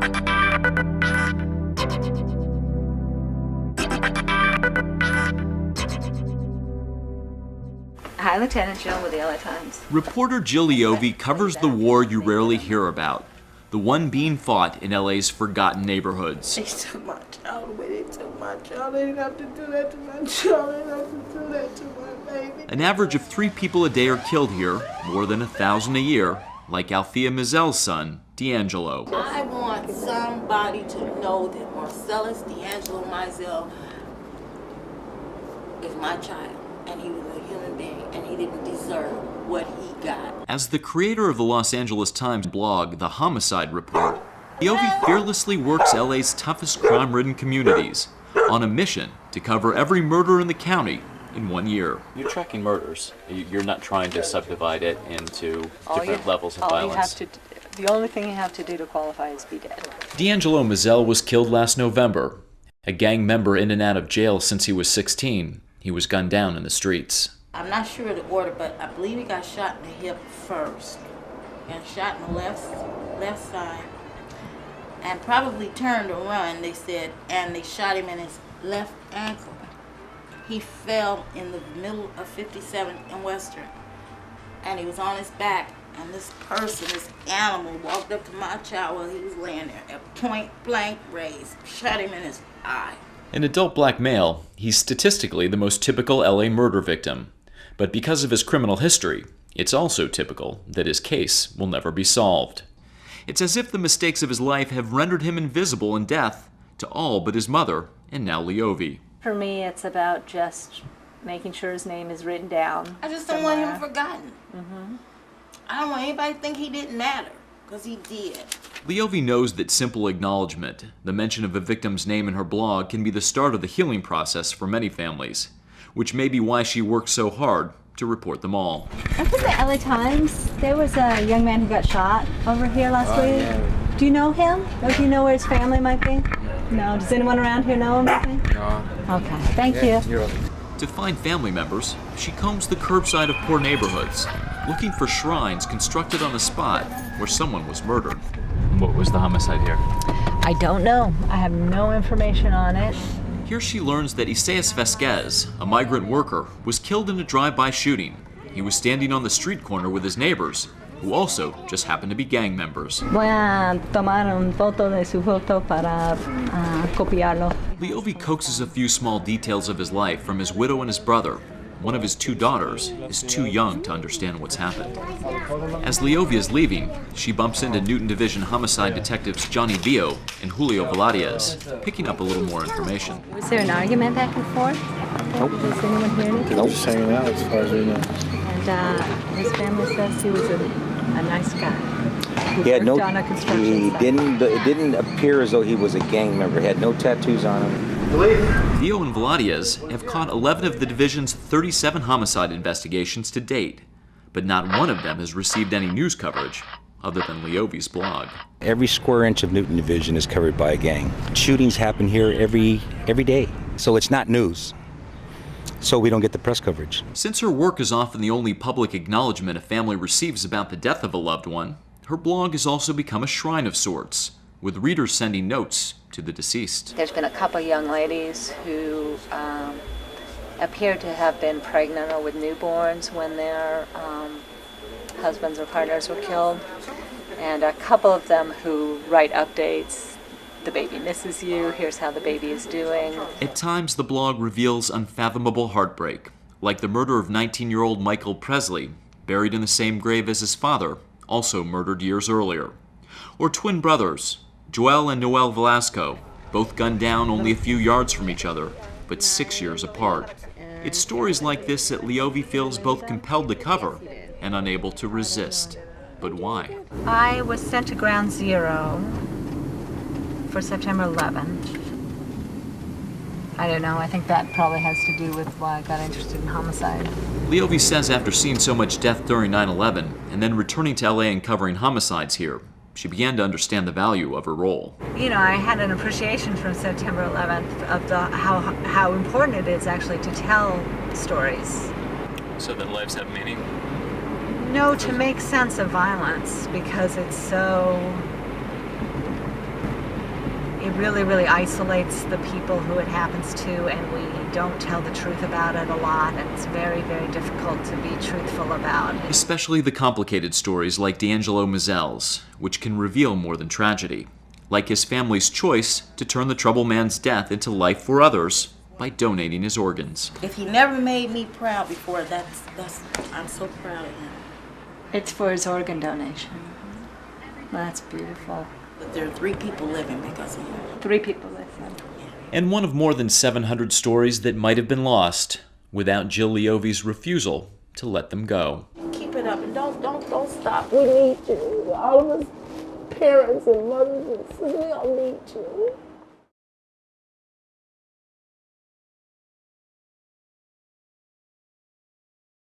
Hi, Lieutenant Jill with the LA Times. Reporter Jill Leovy covers the war you rarely hear about, the one being fought in LA's forgotten neighborhoods. They took my child away. They took my child. They didn't have to do that to my child. They didn't have to do that to my baby. An average of 3 people a day are killed here, more than 1,000 a year, like Althea Mizell's son, D'Angelo. I want somebody to know that Marcellus D'Angelo Mizell is my child, and he was a human being, and he didn't deserve what he got. As the creator of the Los Angeles Times blog, The Homicide Report, Leovy fearlessly works LA's toughest crime-ridden communities on a mission to cover every murder in the county in 1 year. You're tracking murders. You're not trying to subdivide it into different levels of violence. The only thing you have to do to qualify is be dead. D'Angelo Mizell was killed last November. A gang member in and out of jail since he was 16, he was gunned down in the streets. I'm not sure of the order, but I believe he got shot in the hip first, and shot in the left side, and probably turned to run, they said, and they shot him in his left ankle. He fell in the middle of 57th and Western, and he was on his back, and this person, this animal, walked up to my child while he was laying there at point blank range, shot him in his eye. An adult black male, he's statistically the most typical LA murder victim. But because of his criminal history, it's also typical that his case will never be solved. It's as if the mistakes of his life have rendered him invisible in death to all but his mother and now Leovy. For me, it's about just making sure his name is written down. I just don't want him forgotten. I don't want anybody to think he didn't matter, because he did. Leovy knows that simple acknowledgement, the mention of a victim's name in her blog, can be the start of the healing process for many families, which may be why she works so hard to report them all. I think the LA Times, there was a young man who got shot over here last week. Yeah. Do you know him? Or do you know where his family might be? No. Does anyone around here know him? No. Okay, thank you. To find family members, she combs the curbside of poor neighborhoods, looking for shrines constructed on the spot where someone was murdered. What was the homicide here? I don't know. I have no information on it. Here she learns that Isaias Vasquez, a migrant worker, was killed in a drive-by shooting. He was standing on the street corner with his neighbors, who also just happened to be gang members. Voy a tomar una foto de su foto para copiarlo. Leovy coaxes a few small details of his life from his widow and his brother. One of his 2 daughters is too young to understand what's happened. As Leovy is leaving, she bumps into Newton Division homicide detectives Johnny Vio and Julio Velariez, picking up a little more information. Was there an argument back and forth? Nope. Does anyone hear anything? Nope. Just hanging out as far as we know. And his family says he was a nice guy. He had no. On a construction He site. it didn't appear as though he was a gang member. He had no tattoos on him. Vio and Velariez have caught 11 of the division's 37 homicide investigations to date, but not one of them has received any news coverage other than Leovy's blog. Every square inch of Newton Division is covered by a gang. Shootings happen here every day, so it's not news. So we don't get the press coverage. Since her work is often the only public acknowledgement a family receives about the death of a loved one, her blog has also become a shrine of sorts, with readers sending notes to the deceased. There's been a couple young ladies who appear to have been pregnant or with newborns when their husbands or partners were killed, and a couple of them who write updates. The baby misses you, here's how the baby is doing. At times, the blog reveals unfathomable heartbreak, like the murder of 19-year-old Michael Presley, buried in the same grave as his father, also murdered years earlier. Or twin brothers, Joel and Noel Velasco, both gunned down only a few yards from each other, but 6 years apart. It's stories like this that Leovy feels both compelled to cover and unable to resist. But why? I was sent to Ground Zero for September 11th. I don't know, I think that probably has to do with why I got interested in homicide. Leovy says after seeing so much death during 9/11 and then returning to LA and covering homicides here, she began to understand the value of her role. You know, I had an appreciation from September 11th of how important it is actually to tell stories. So that lives have meaning? No, to make sense of violence, because it's so really, really isolates the people who it happens to, and we don't tell the truth about it a lot, and it's very, very difficult to be truthful about. Especially the complicated stories like D'Angelo Mizell's, which can reveal more than tragedy, like his family's choice to turn the trouble man's death into life for others by donating his organs. If he never made me proud before, I'm so proud of him. It's for his organ donation. That's beautiful. But there are 3 people living because of him. 3 people listen. And one of more than 700 stories that might have been lost without Jill Leovy's refusal to let them go. Keep it up and don't stop. We need you. All of us parents and mothers and sisters, we all need you.